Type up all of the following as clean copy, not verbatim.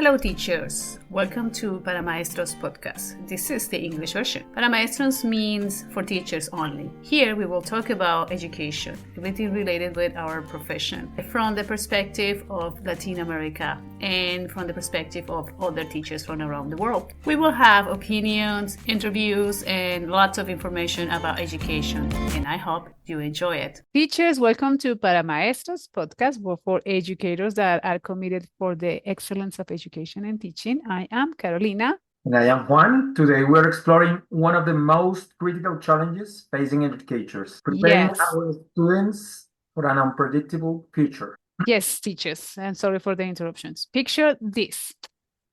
Hello teachers, welcome to Para Maestros podcast. This is the English version. Para Maestros means for teachers only. Here we will talk about education, everything related with our profession, from the perspective of Latin America and from the perspective of other teachers from around the world. We will have opinions, interviews, and lots of information about education, and I hope you enjoy it. Teachers, welcome to Para Maestros podcast for educators that are committed for the excellence of education and teaching. I am Carolina. And I am Juan. Today we're exploring one of the most critical challenges facing educators, preparing our students for an unpredictable future. Yes, teachers, and sorry for the interruptions. Picture this.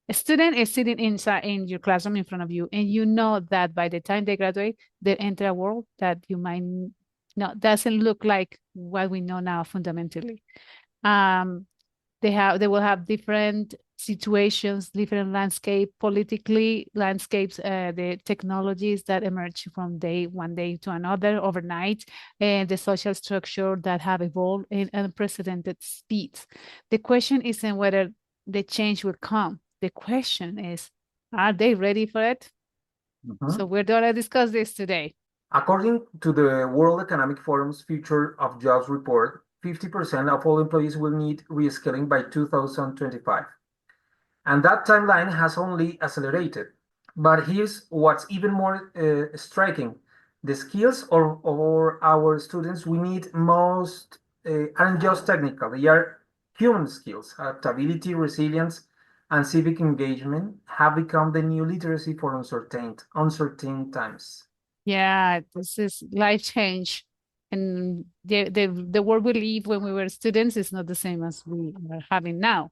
A student is sitting inside in your classroom in front of you, and you know that by the time they graduate, they enter a world that you might not doesn't look like what we know now fundamentally. They will have different situations, different landscapes, the technologies that emerge from one day to another overnight, and the social structure that have evolved in unprecedented speeds. The question isn't whether the change will come. The question is, are they ready for it? So we're going to discuss this today. According to the World Economic Forum's Future of Jobs report, 50% of all employees will need reskilling by 2025. And that timeline has only accelerated. But here's what's even more striking. The skills of our students we need most aren't just technical. They are human skills. Adaptability, resilience, and civic engagement have become the new literacy for uncertain times. Yeah, this is life change. And the world we live when we were students is not the same as we are having now.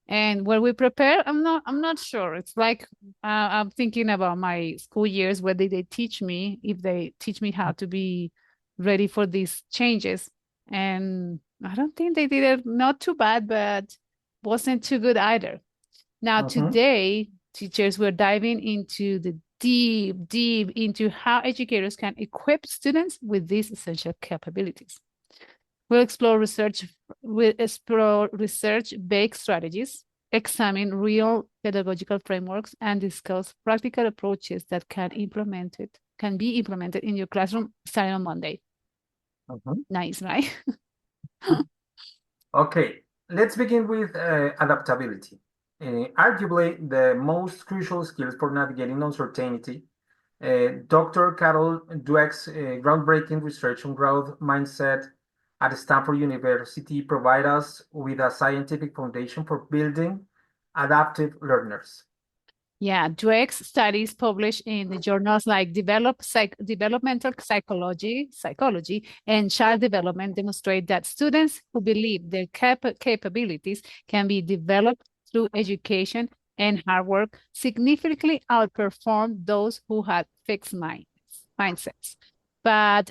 And when we prepare, I'm not sure. It's like I'm thinking about my school years. Where did they teach me? If they teach me how to be ready for these changes, and I don't think they did it. Not too bad, but wasn't too good either. Now today, teachers, we're diving into the deep into how educators can equip students with these essential capabilities. We'll explore research-based strategies, examine real pedagogical frameworks, and discuss practical approaches that can be implemented in your classroom starting on Monday. Nice, right? Okay, let's begin with adaptability. Arguably the most crucial skills for navigating uncertainty. Dr. Carol Dweck's groundbreaking research on growth mindset at Stanford University provide us with a scientific foundation for building adaptive learners. Yeah, Dweck's studies published in the journals like Developmental Psychology, and Child Development demonstrate that students who believe their capabilities can be developed through education and hard work significantly outperform those who had fixed mindsets. But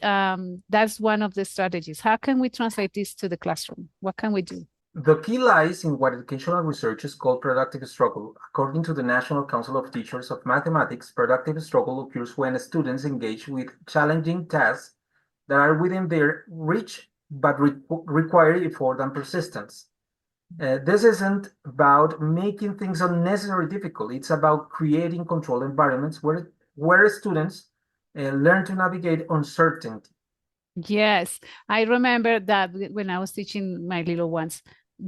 that's one of the strategies. How can we translate this to the classroom? What can we do? The key lies in what educational research is called productive struggle. According to the National Council of Teachers of Mathematics, productive struggle occurs when students engage with challenging tasks that are within their reach but require effort and persistence. This isn't about making things unnecessarily difficult. It's about creating controlled environments where students learn to navigate uncertainty. Yes, I remember that when I was teaching my little ones,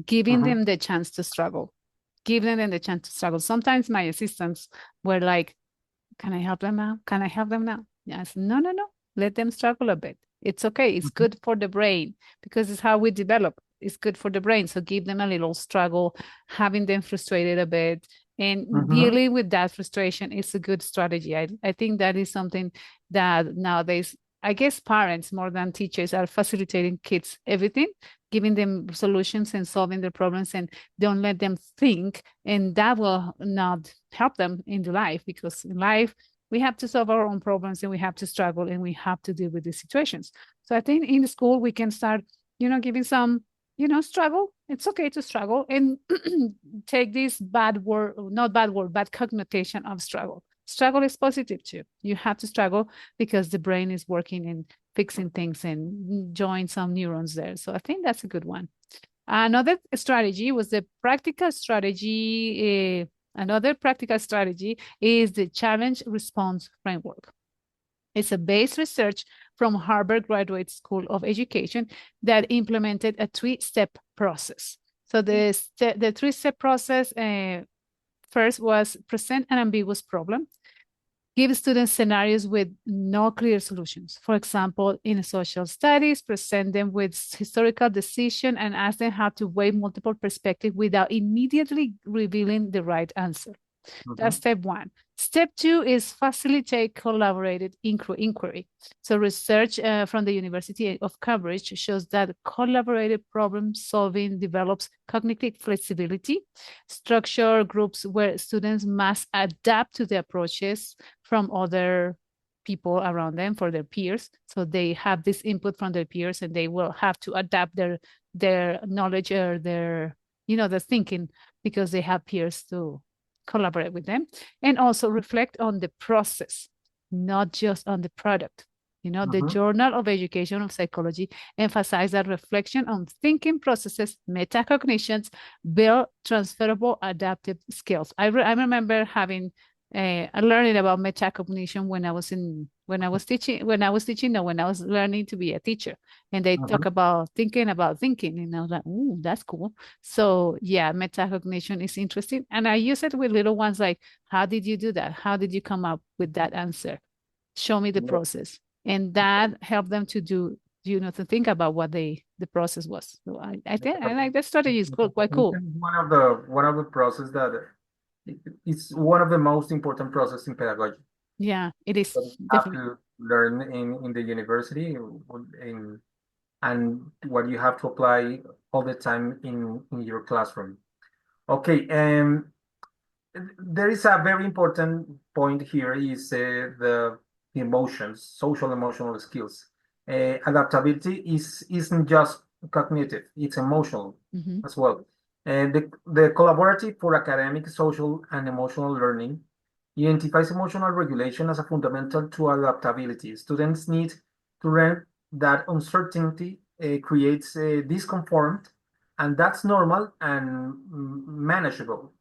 giving them the chance to struggle, Sometimes my assistants were like, can I help them now? Can I help them now? Yes, no. Let them struggle a bit. It's okay. It's good for the brain because it's how we develop. It's good for the brain. So give them a little struggle, having them frustrated a bit, and dealing with that frustration is a good strategy. I think that is something that nowadays, I guess parents more than teachers are facilitating kids everything, giving them solutions and solving their problems, and don't let them think, and that will not help them in the life, because in life we have to solve our own problems and we have to struggle and we have to deal with these situations. So I think in the school we can start, giving some, struggle. It's okay to struggle and take this bad connotation of struggle. Struggle is positive too. You have to struggle because the brain is working and fixing things and join some neurons there. So I think that's a good one. Another strategy was the practical strategy. Another practical strategy is the challenge response framework. It's a base research from Harvard Graduate School of Education that implemented a three-step process. So the three-step process first was present an ambiguous problem, give students scenarios with no clear solutions. For example, in social studies, present them with historical decision and ask them how to weigh multiple perspectives without immediately revealing the right answer. That's step one. Step two is facilitate collaborated inquiry. So research from the University of Cambridge shows that collaborative problem solving develops cognitive flexibility, structure groups where students must adapt to the approaches from other people around them, for their peers. So they have this input from their peers and they will have to adapt their knowledge or their, the thinking, because they have peers to collaborate with them, and also reflect on the process, not just on the product. The Journal of Education of Psychology emphasized that reflection on thinking processes, metacognitions, build transferable adaptive skills. I remember having learning about metacognition when I was learning to be a teacher, and they talk about thinking, and I was like, "Ooh, that's cool." So yeah, metacognition is interesting, and I use it with little ones. Like, how did you do that? How did you come up with that answer? Show me the process, and that helped them to do, to think about what the process was. So I think I like that strategy. Is cool, quite cool. One of the process that it's one of the most important process in pedagogy. Yeah, it is. You have to learn in the university and what you have to apply all the time in your classroom. Okay, there is a very important point here is the emotions, social emotional skills. Adaptability isn't just cognitive, it's emotional as well. The collaborative for academic, social, and emotional learning identifies emotional regulation as a fundamental to adaptability. Students need to learn that uncertainty creates discomfort, and that's normal and manageable.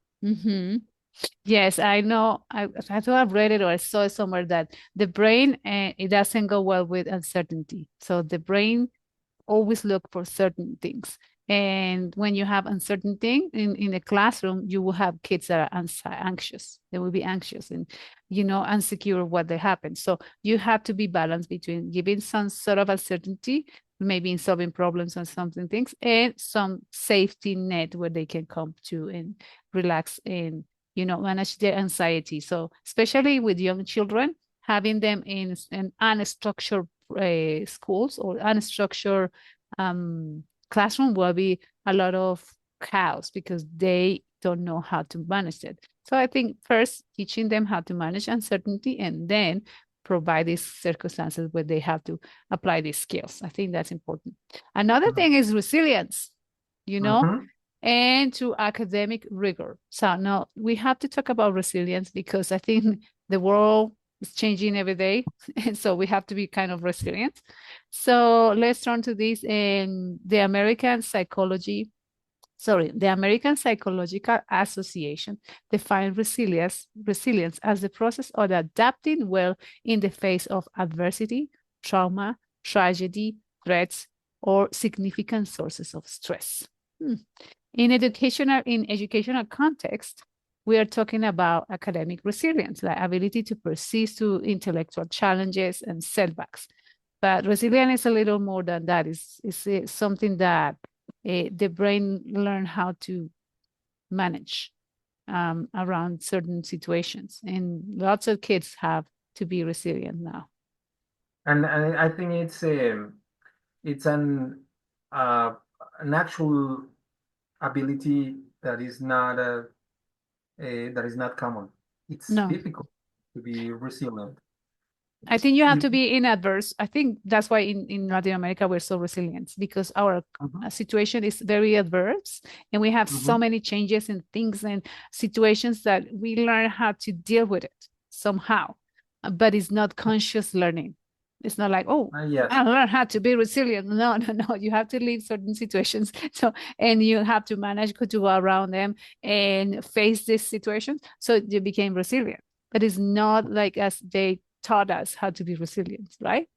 Yes, I know. I thought I've read it or I saw it somewhere that the brain it doesn't go well with uncertainty. So the brain always look for certain things. And when you have uncertainty in the classroom, you will have kids that are anxious. They will be anxious and, insecure what they happen. So you have to be balanced between giving some sort of uncertainty, maybe in solving problems and something things, and some safety net where they can come to and relax and, manage their anxiety. So especially with young children, having them in an unstructured schools or unstructured classroom will be a lot of chaos because they don't know how to manage it. So I think first teaching them how to manage uncertainty and then provide these circumstances where they have to apply these skills. I think that's important. Another thing is resilience, and to academic rigor. So now we have to talk about resilience because I think the world is changing every day. And so we have to be kind of resilient. So let's turn to this. And the American Psychological Association defined resilience as the process of adapting well in the face of adversity, trauma, tragedy, threats, or significant sources of stress. In educational context, we are talking about academic resilience, the ability to persist through intellectual challenges and setbacks. But resilience is a little more than that. It's something that the brain learn how to manage around certain situations. And lots of kids have to be resilient now. And I think it's an actual ability that is not common. It's difficult to be resilient. I think you have to be in adverse. I think that's why in Latin America we're so resilient because our situation is very adverse and we have so many changes and things and situations that we learn how to deal with it somehow, but it's not conscious learning. It's not like, oh, Yes. I learned how to be resilient. No, no, no. You have to leave certain situations. So, and you have to manage to go around them and face these situations. So you became resilient. But it's not like as they taught us how to be resilient, right?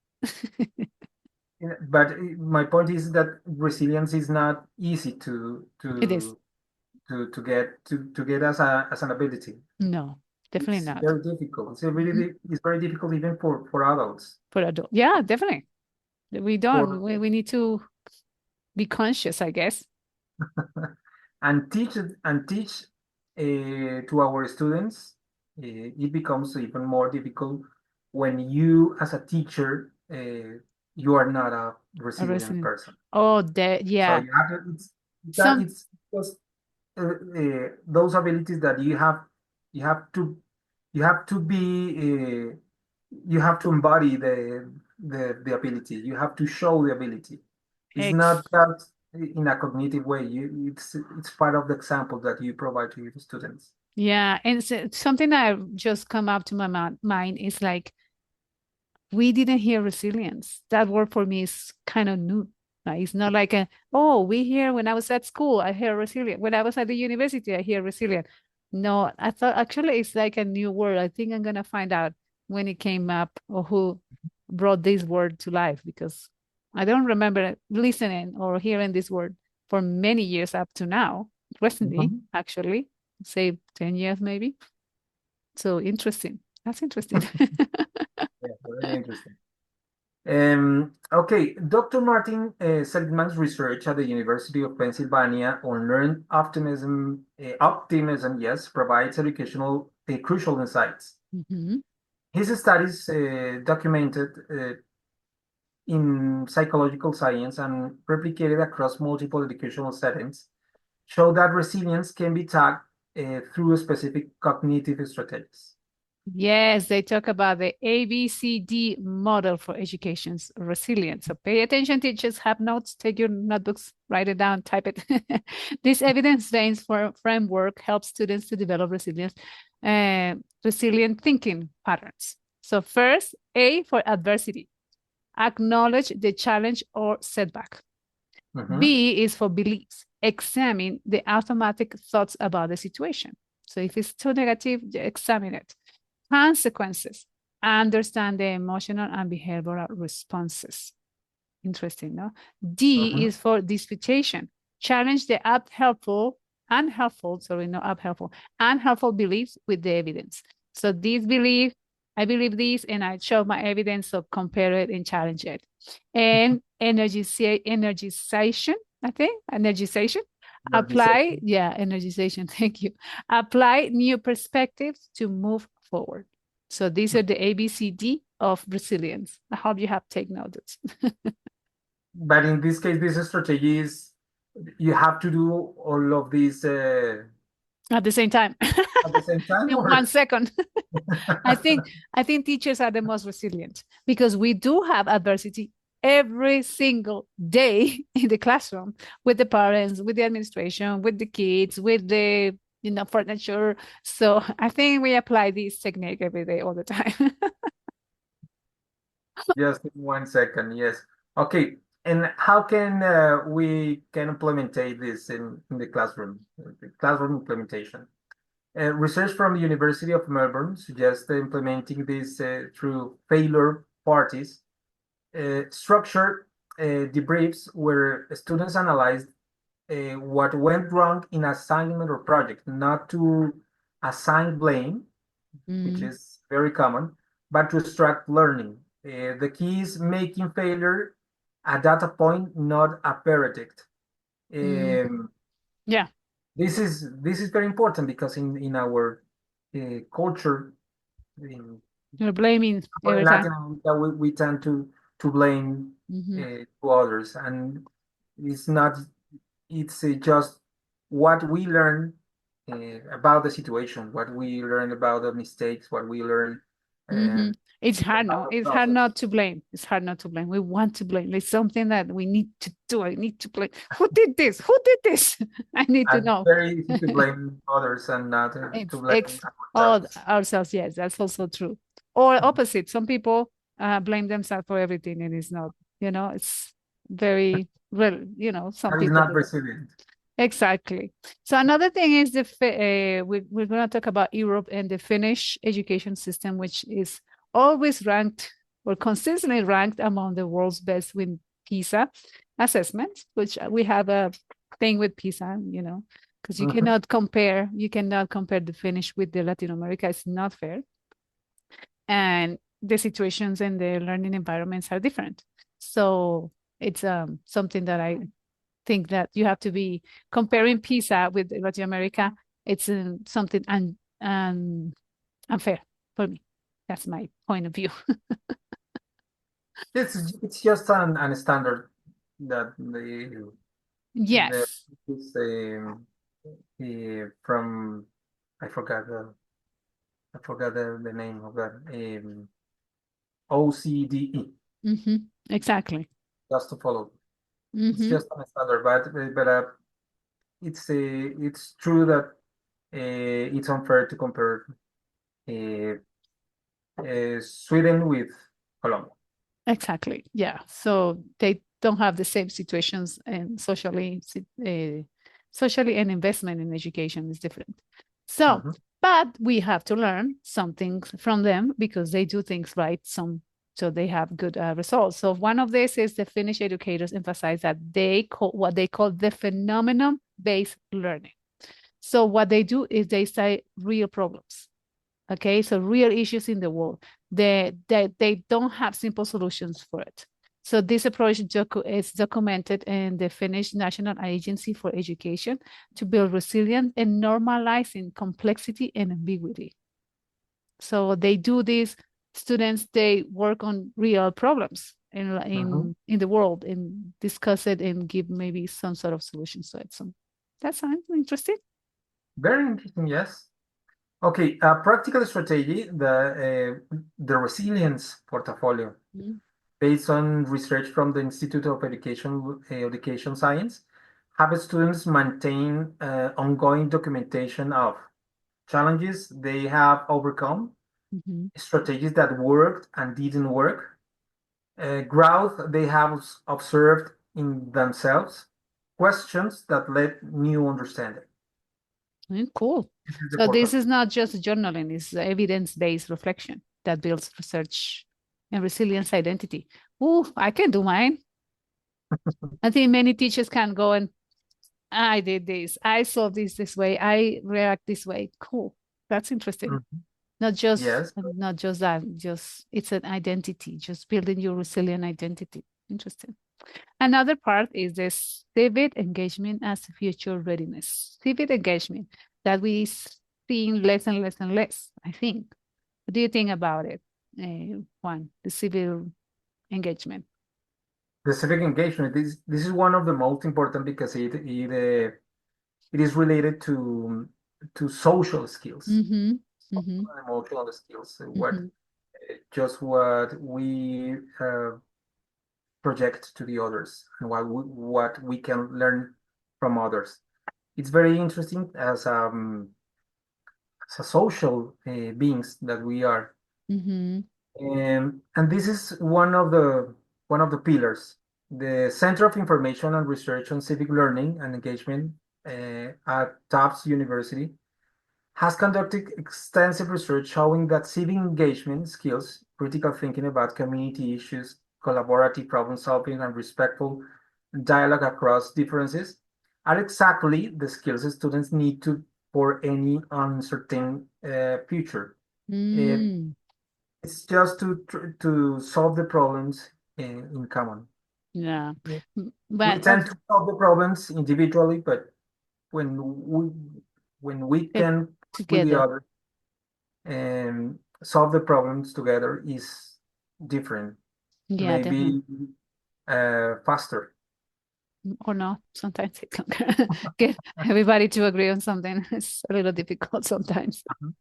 But my point is that resilience is not easy It is. to get as a as an ability. No, definitely It's not. very difficult. It's a really Mhm. it's very difficult even for adults. For adult. Yeah, definitely. We don't. For We need to be conscious, I guess. and teach to our students, it becomes even more difficult when you, as a teacher, you are not a A resilient resilient. person. Oh, So yeah. you have to, it's that Some it's just those abilities that you have to you have to be you have to embody the ability. You have to show the ability. It's not ex just in a cognitive way. It's part of the example that you provide to your students. Yeah, and something that just come up to my mind is like we didn't hear resilience. That word for me is kind of new. Like, it's not like a, oh, we hear when I was at school, I hear resilient. When I was at the university, I hear resilient. No, I thought actually it's like a new word. I think I'm gonna find out when it came up or who brought this word to life because I don't remember listening or hearing this word for many years up to now, recently, Mhm. actually, say 10 years maybe. So interesting. That's interesting. Yeah, very interesting. Okay, Dr. Martin Seligman's research at the University of Pennsylvania on learned optimism, yes, provides educational crucial insights. Mhm. His studies documented in psychological science and replicated across multiple educational settings show that resilience can be taught through specific cognitive strategies. Yes, they talk about the ABCD model for education's resilience. So pay attention, teachers, have notes, take your notebooks, write it down, type it. This evidence-based framework helps students to develop resilient thinking patterns. So first, A for adversity. Acknowledge the challenge or setback. Mhm. B is for beliefs. Examine the automatic thoughts about the situation. So if it's too negative, examine it. Consequences. Understand the emotional and behavioral responses. Interesting, no? D Mhm. is for disputation. Challenge the unhelpful beliefs with the evidence. So this belief, I believe this, and I show my evidence, so compare it and challenge it. And energization, I think, energization. Apply, Organization. yeah, energization, thank you. Apply new perspectives to move forward. So these are the ABCD of resilience. I hope you have taken notes. But in this case, this strategy is you have to do all of these At the same time, at the same time, in one or second. I think I think teachers are the most resilient because we do have adversity every single day in the classroom with the parents, with the administration, with the kids, with the furniture. So I think we apply this technique every day all the time. just in 1 second, yes. Okay, and how can we can implement this in the classroom implementation? Research from the University of Melbourne suggests implementing this through failure parties, structured debriefs where students analyze what went wrong in assignment or project, not to assign blame, which Mm, is very common, but to extract learning. The key is making failure a data point, not a verdict. mm, Um, yeah, this is very important because in our culture in you're blaming every Latin time. America, we tend to blame Hmm. to others, and it's not. It's just what we learn about the situation, what we learn about the mistakes, what we learn Hmm. um, It's hard, about no? the It's hard process. not to blame. It's hard not to blame. We want to blame. It's something that we need to do. I need to blame. Who did this? Who did this? I need to And know. very easy to blame others and not to It's blame all ourselves. ourselves. Yes, that's also true. Or opposite. Some people. blame themselves for everything, and it's not, it's very well, some That is people not do that. resilient. Exactly. So another thing is we're going to talk about Europe and the Finnish education system, which is always ranked or consistently ranked among the world's best with PISA assessments, which we have a thing with PISA, because you cannot compare the Finnish with the Latin America. It's not fair. And the situations and the learning environments are different. So it's something that I think that you have to be comparing PISA with Latin America. It's something unfair for me. That's my point of view. It's just an standard that the Yes. is from I forgot the name of that OCDE, Exactly. just to follow. It's Hmm. just a standard, but it's true that it's unfair to compare uh, Sweden with Colombia. Exactly. Yeah. So they don't have the same situations, and socially and investment in education is different. So, Mhm. but we have to learn something from them because they do things right. So they have good results. So one of this is the Finnish educators emphasize that they call what they call the phenomenon-based learning. So what they do is they say real problems. Okay, so real issues in the world. They don't have simple solutions for it. So this approach is documented in the Finnish National Agency for Education to build resilience and normalizing complexity and ambiguity. So they do this. Students, they work on real problems in Mhm. in the world and discuss it and give maybe some sort of solutions to it. So that sounds interesting. Very interesting, yes. Okay, practical strategy, the resilience portfolio, Mhm. based on research from the Institute of Education Science, have students maintain ongoing documentation of challenges they have overcome, Mhm. strategies that worked and didn't work, growth they have observed in themselves, questions that led new understanding. Cool. This is the So this portfolio. is not just journaling, it's evidence-based reflection that builds research and resilience identity. Ooh, I can do mine. I think many teachers can go and I did this, I saw this way, I react this way. Cool. That's interesting. Mhm. Yes. Not just that, just it's an identity, just building your resilient identity. Interesting. Another part is the civic engagement as future readiness. Civic engagement that we seeing less and less and less, I think. What do you think about it, Juan, the civil engagement? The civic engagement, this is one of the most important because it is related to social skills, Mm-hmm. Mm-hmm. social and emotional skills. Mm-hmm. What we project to the others and what we can learn from others. It's very interesting as a social beings that we are. Mm-hmm. And this is one of the pillars. The Center of Information and Research on Civic Learning and Engagement at Tufts University has conducted extensive research showing that civic engagement skills, critical thinking about community issues, collaborative problem solving, and respectful dialogue across differences are exactly the skills students need to for any uncertain future. Uh, Mm. it's just to solve the problems in common. Yeah. We But tend to solve the problems individually, but when we when we it can with the together. other and solve the problems together is different, Yeah, definitely. maybe faster. Or no, sometimes it can get everybody to agree on something. It's a little difficult sometimes. Mhm.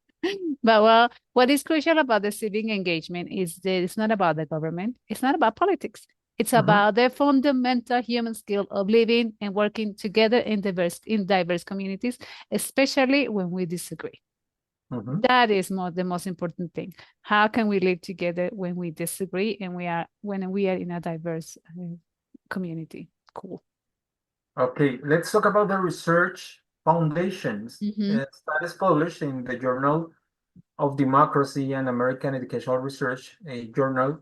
But well, what is crucial about the civic engagement is that it's not about the government, it's not about politics. It's Mhm. about the fundamental human skill of living and working together in diverse communities, especially when we disagree. That is the most important thing. How can we live together when we disagree and when we are in a diverse community? Cool. Okay, let's talk about the research foundations. Studies published in the Journal of Democracy and American Educational Research, a journal,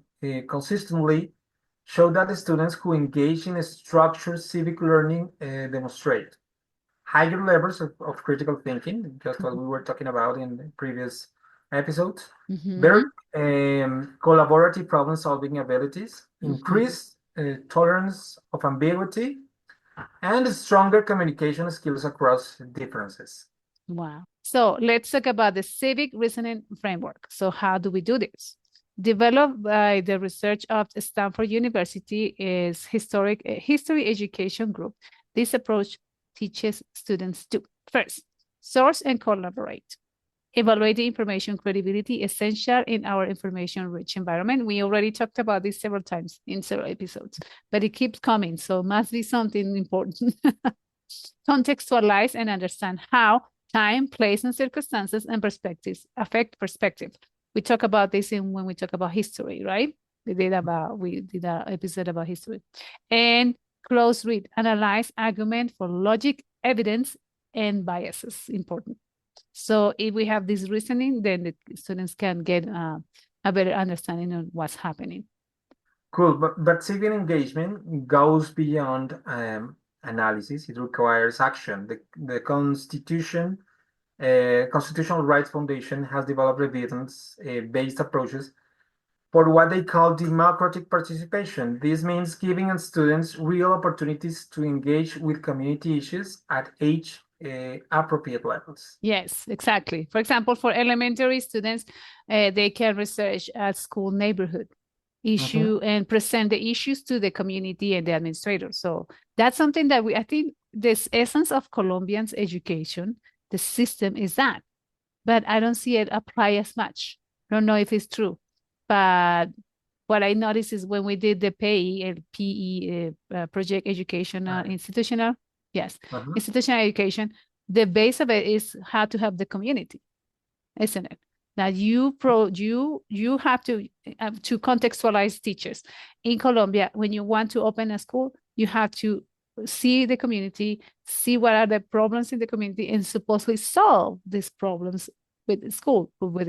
consistently show that the students who engage in structured civic learning demonstrate higher levels of critical thinking, just what we were talking about in the previous episodes, better collaborative problem-solving abilities, increased tolerance of ambiguity, and stronger communication skills across differences. Wow. So let's talk about the civic reasoning framework. So how do we do this? Developed by the research of Stanford University is history education group. This approach teaches students to first source and collaborate. Evaluate the information credibility essential in our information-rich environment. We already talked about this several times in several episodes, but it keeps coming, so must be something important. Contextualize and understand how time, place, and circumstances and perspectives affect perspective. We talk about this when we talk about history, right? We did an episode about history. And close read, analyze argument for logic, evidence, and biases. Important. So if we have this reasoning, then the students can get a better understanding of what's happening. Cool, but civic engagement goes beyond analysis. It requires action. The Constitutional Rights Foundation has developed evidence-based approaches for what they call democratic participation. This means giving students real opportunities to engage with community issues at age-appropriate levels. Yes, exactly. For example, for elementary students, they can research at school neighborhood issue and present the issues to the community and the administrator. So that's something that I think this essence of Colombians education, the system is that, but I don't see it apply as much. I don't know if it's true, but what I noticed is when we did the PE project educational institutional, institutional education, the base of it is how to help the community, isn't it? That you have to contextualize teachers. In Colombia, when you want to open a school, you have to see the community, see what are the problems in the community, and supposedly solve these problems within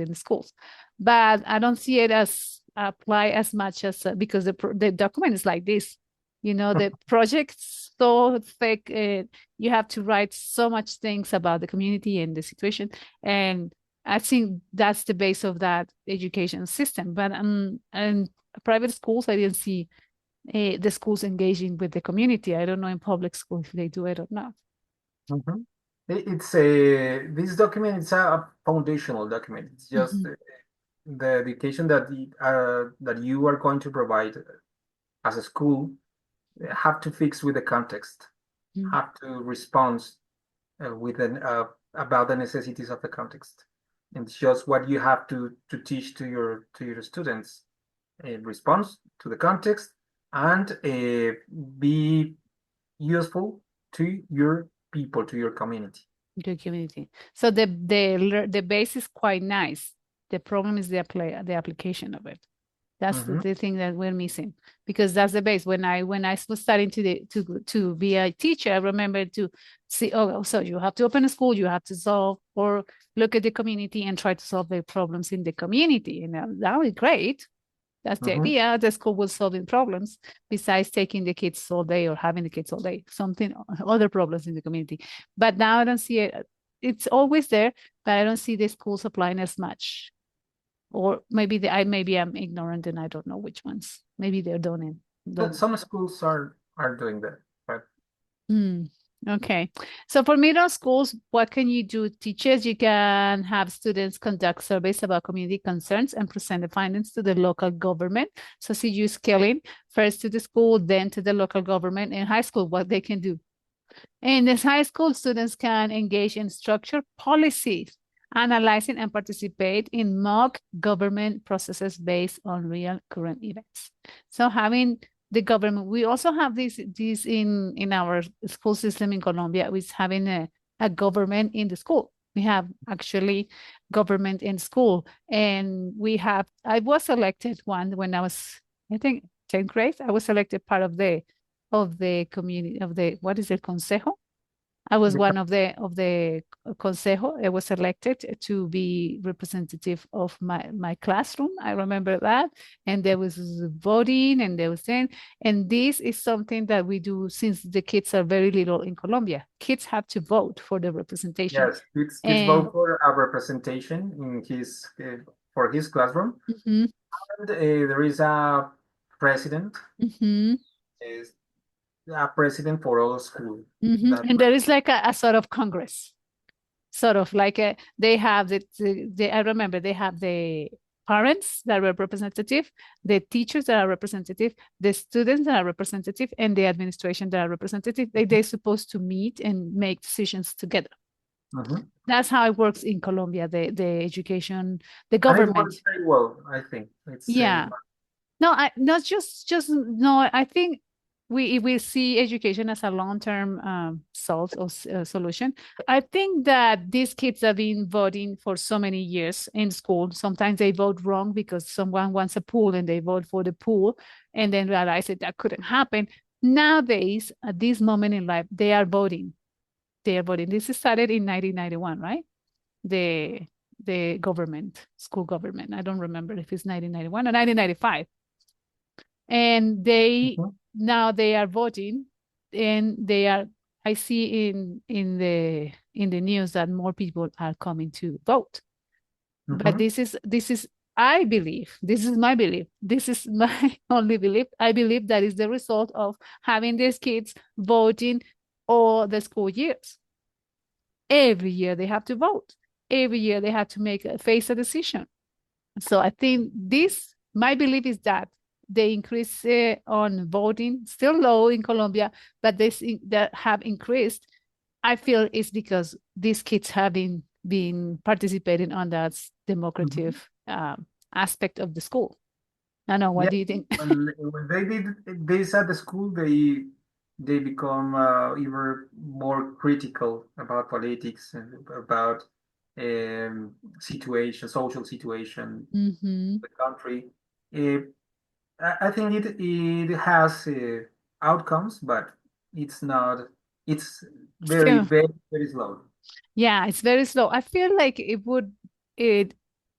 the schools. But I don't see it as apply as much as because the document is like this. You know, the project's so thick. You have to write so much things about the community and the situation, and I think that's the base of that education system. But in private schools, I didn't see the schools engaging with the community. I don't know in public schools if they do it or not. It's this document is a foundational document. It's just the education that you are going to provide as a school have to fix with the context, have to respond with about the necessities of the context. And it's just what you have to teach to your students in response to the context and be useful to your people, to your community. Your community. So the base is quite nice. The problem is the application of it. That's the thing that we're missing, because that's the base. When I was starting to be a teacher, I remember to see, so you have to open a school, you have to solve or look at the community and try to solve the problems in the community. And that was great. That's the idea. The school was solving problems besides taking the kids all day or having the kids all day, other problems in the community. But now I don't see it. It's always there, but I don't see the schools applying as much. Or maybe I'm ignorant and I don't know which ones. Maybe they're doing it. Some schools are doing that, but okay. So for middle schools, what can you do? Teachers, you can have students conduct surveys about community concerns and present the findings to the local government. So see you scaling first to the school, then to the local government. In high school, what they can do. In this high school, students can engage in structured policies, analyzing and participate in mock government processes based on real current events. So having the government, we also have this in our school system in Colombia, with having a government in the school. We have actually government in school. And I was elected one when I was, I think, 10th grade. I was elected part of the community, of the, what is it, consejo? I was one of the consejo. I was elected to be representative of my classroom. I remember that, and there was voting, and there was saying, and this is something that we do since the kids are very little in Colombia. Kids have to vote for the representation, Yes, kids and vote for a representation in his for his classroom, mhm, and there is a president, mhm, is a president for all school. mhm. That And there is like a sort of congress, sort of like they have I remember they have the parents that are representative, the teachers that are representative, the students that are representative, and the administration that are representative. They're supposed to meet and make decisions together. Mhm. That's how it works in Colombia, the education, the And it government. works very well, I think. It's Yeah. No, I not just no. I think we see education as a long-term solve or solution. I think that these kids have been voting for so many years in school. Sometimes they vote wrong because someone wants a pool and they vote for the pool, and then realize that couldn't happen. Nowadays, at this moment in life, they are voting. They are voting. This started in 1991, right? The the government, school government. I don't remember if it's 1991 or 1995, and they Mhm. now they are voting, and they are, I see in the news that more people are coming to vote. But Mhm. this is I believe, this is my belief, this is my only belief. I believe that is the result of having these kids voting all the school years. Every year they have to vote, every year they have to face a decision. So I think my belief is that the increase on voting, still low in Colombia, but that have increased, I feel is because these kids have been participating on that democratic Mhm. aspect of the school. I know, what Yeah, do you think? when they did this at the school, they become even more critical about politics and about social situation, Mm-hmm. the country. Uh, I think it has outcomes, but it's not. It's very Still, very very slow. yeah, it's very slow. I feel like it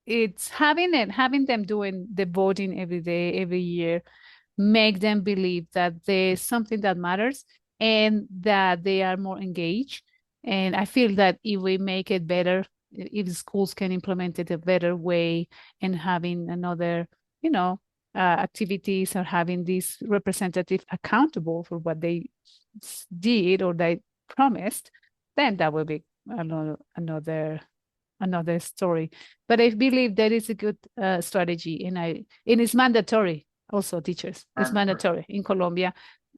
it's having them doing the voting every day, every year, make them believe that there's something that matters and that they are more engaged. And I feel that if we make it better, if schools can implement it a better way, and having another, you know, activities, or having these representative accountable for what they did or they promised, then that will be another story. But I believe that is a good strategy, and it's mandatory. Also, teachers, it's And mandatory in Colombia.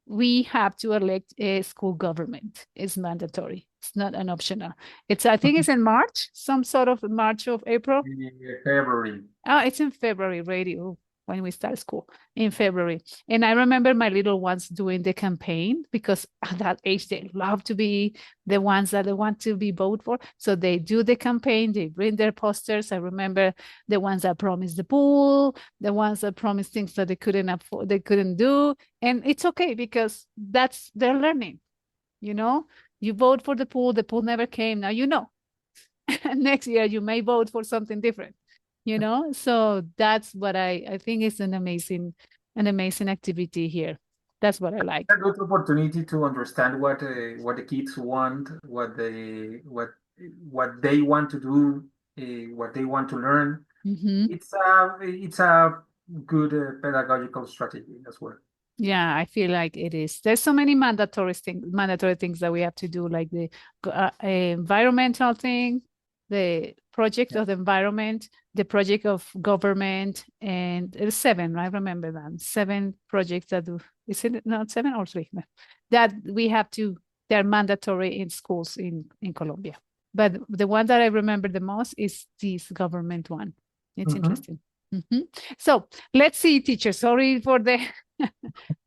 We have to elect a school government. It's mandatory. It's not an optional. I think it's in March, some sort of March of April. February. Oh, it's in February, radio, when we start school in February. And I remember my little ones doing the campaign, because at that age they love to be the ones that they want to be voted for. So they do the campaign, they bring their posters. I remember the ones that promised the pool, the ones that promised things that they couldn't afford, they couldn't do. And it's okay, because that's their learning, you know. You vote for the pool never came. Now you know. Next year you may vote for something different, so that's what I think is an amazing activity here. That's what I like. A good opportunity to understand what the kids want, what they want to do, what they want to learn. Hmm. It's a good pedagogical strategy as well. Yeah, I feel like it is. There's so many mandatory things that we have to do, like the environmental thing, the project Yeah. of the environment, the project of government, and there's seven. I remember that seven projects is it not seven or three? No. That we have to. They're mandatory in schools in Colombia. But the one that I remember the most is this government one. It's Mhm. interesting. Mhm. So let's see, teacher. Sorry for the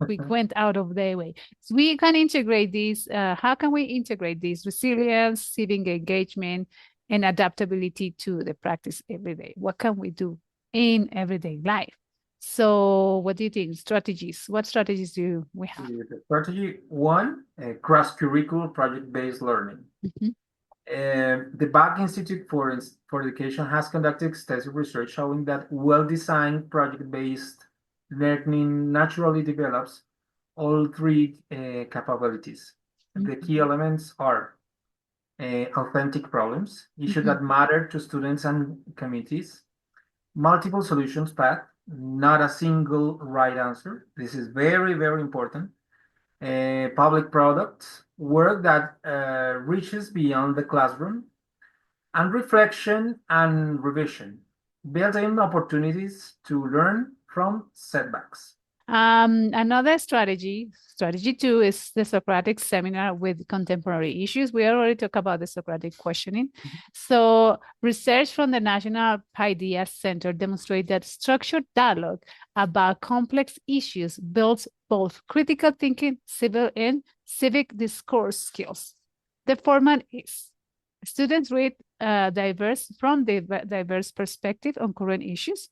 we went out of their way. So we can integrate these. How can we integrate these resilience, civic engagement, and adaptability to the practice every day. What can we do in everyday life? So what do you think? Strategies. What strategies do we have? Strategy one, cross-curricular project-based learning. The Bach Institute for Education has conducted extensive research showing that well-designed project-based learning naturally develops all three capabilities. The key elements are authentic problems, issues that matter to students and communities, multiple solutions path, not a single right answer. This is very, very important. Public products, work that reaches beyond the classroom, and reflection and revision, built-in opportunities to learn from setbacks. Another strategy 2, is the Socratic seminar with contemporary issues. We already talked about the Socratic questioning. So research from the National Ideas Center demonstrates that structured dialogue about complex issues builds both critical thinking, civil and civic discourse skills. The format is students read from the diverse perspective on current issues.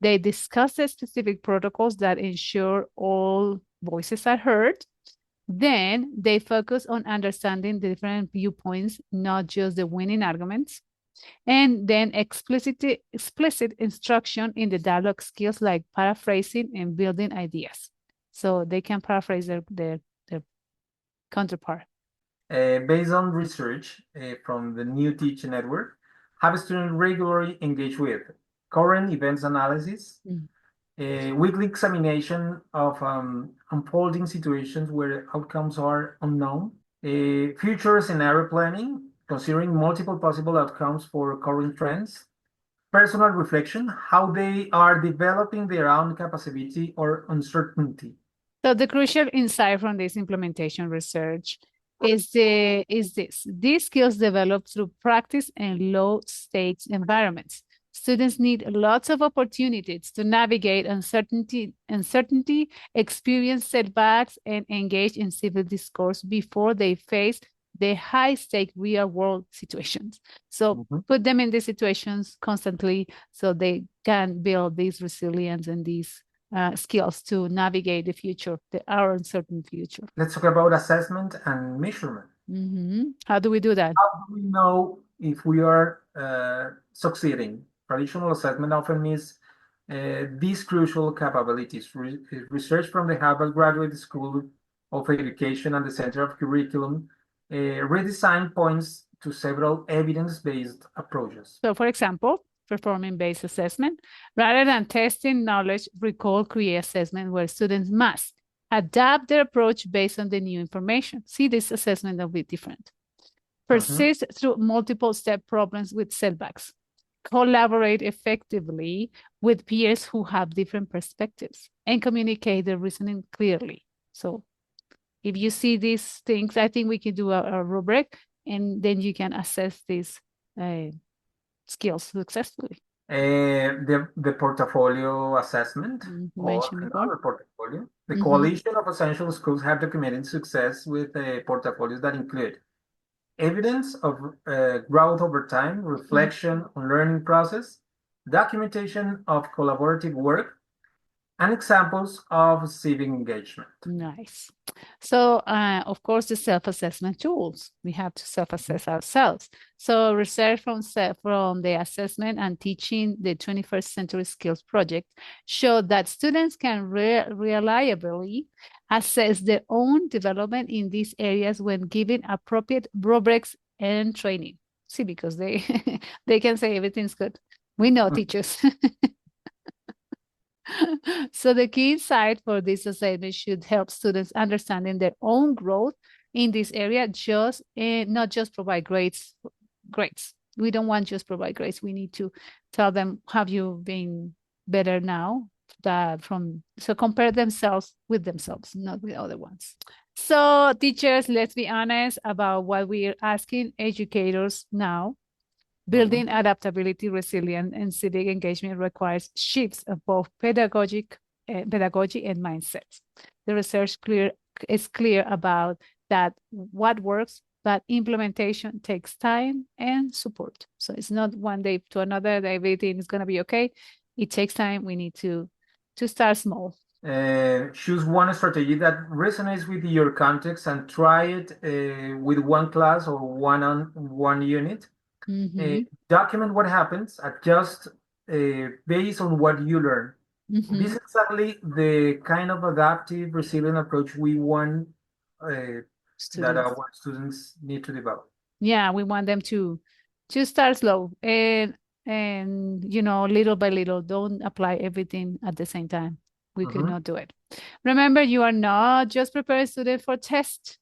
They discuss the specific protocols that ensure all voices are heard. Then they focus on understanding the different viewpoints, not just the winning arguments. And then explicit instruction in the dialogue skills like paraphrasing and building ideas. So they can paraphrase their counterpart. Based on research from the New Teach Network, have students regularly engage with current events analysis, weekly examination of unfolding situations where outcomes are unknown, future scenario planning, considering multiple possible outcomes for current trends, personal reflection, how they are developing their own capacity or uncertainty. So the crucial insight from this implementation research is this. These skills develop through practice and low-stakes environments. Students need lots of opportunities to navigate uncertainty, experience setbacks, and engage in civil discourse before they face the high-stake real-world situations. So put them in these situations constantly so they can build this resilience and these skills to navigate the future, our uncertain future. Let's talk about assessment and measurement. How do we do that? How do we know if we are succeeding? Traditional assessment often misses these crucial capabilities. Research from the Harvard Graduate School of Education and the Center of Curriculum redesign points to several evidence-based approaches. So, for example, performance-based assessment, rather than testing knowledge, recall, create assessment where students must adapt their approach based on the new information. See, this assessment will be different. Persist through multiple step problems with setbacks. Collaborate effectively with peers who have different perspectives and communicate their reasoning clearly. So if you see these things, I think we can do a rubric and then you can assess these skills successfully. The portfolio assessment, portfolio. The Coalition of Essential Schools have documented success with portfolios that include evidence of growth over time, reflection on learning process, documentation of collaborative work, and examples of civic engagement. Nice. So, of course, the self-assessment tools. We have to self-assess ourselves. So, research from the Assessment and Teaching the 21st Century Skills Project showed that students can reliably assess their own development in these areas when given appropriate rubrics and training. See, because they they can say everything's good. We know teachers. So the key insight for this assessment should help students understanding their own growth in this area, not just provide grades. We don't want just provide grades. We need to tell them, have you been better now? So compare themselves with themselves, not with other ones. So teachers, let's be honest about what we are asking educators now. Building adaptability, resilience, and civic engagement requires shifts of both pedagogy and mindset. The research is clear about that what works but implementation takes time and support. So it's not one day to another that everything is going to be okay. It takes time. We need to start small. Choose one strategy that resonates with your context and try it with one class or one unit. Document what happens, adjust based on what you learn. This is exactly the kind of adaptive, resilient approach we want that our students need to develop. Yeah, we want them to start slow and little by little. Don't apply everything at the same time. We could not do it. Remember, you are not just preparing students for tests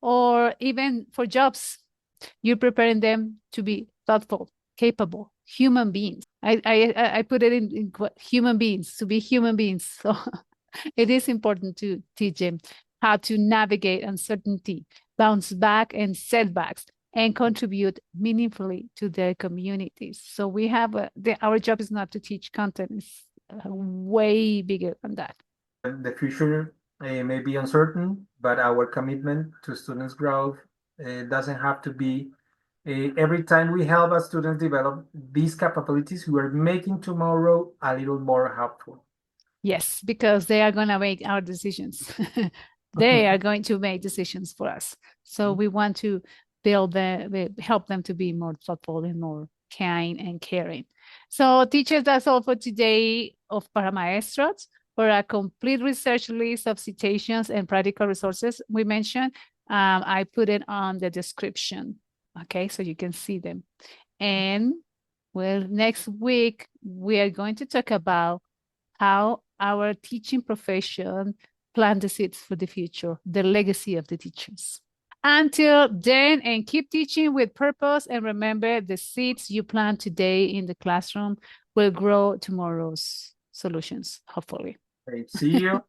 or even for jobs. You're preparing them to be thoughtful, capable human beings. I put it in human beings, to be human beings. So it is important to teach them how to navigate uncertainty, bounce back and setbacks, and contribute meaningfully to their communities. So we have our job is not to teach content; it's way bigger than that. The future may be uncertain, but our commitment to students' growth doesn't have to be. Every time we help our students develop these capabilities, we are making tomorrow a little more helpful. Yes, because they are going to make our decisions. They are going to make decisions for us. So we want to help them to be more thoughtful and more kind and caring. So teachers, that's all for today of Para Maestros. For a complete research list of citations and practical resources we mentioned, I put it on the description. Okay, so you can see them. And well, next week, we are going to talk about how our teaching profession plant the seeds for the future, the legacy of the teachers. Until then, and keep teaching with purpose, and remember, the seeds you plant today in the classroom will grow tomorrow's solutions, hopefully. Okay, see you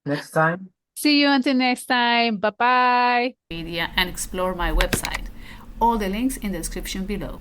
next time. See you until next time. Bye-bye. Media and explore my website. All the links in the description below.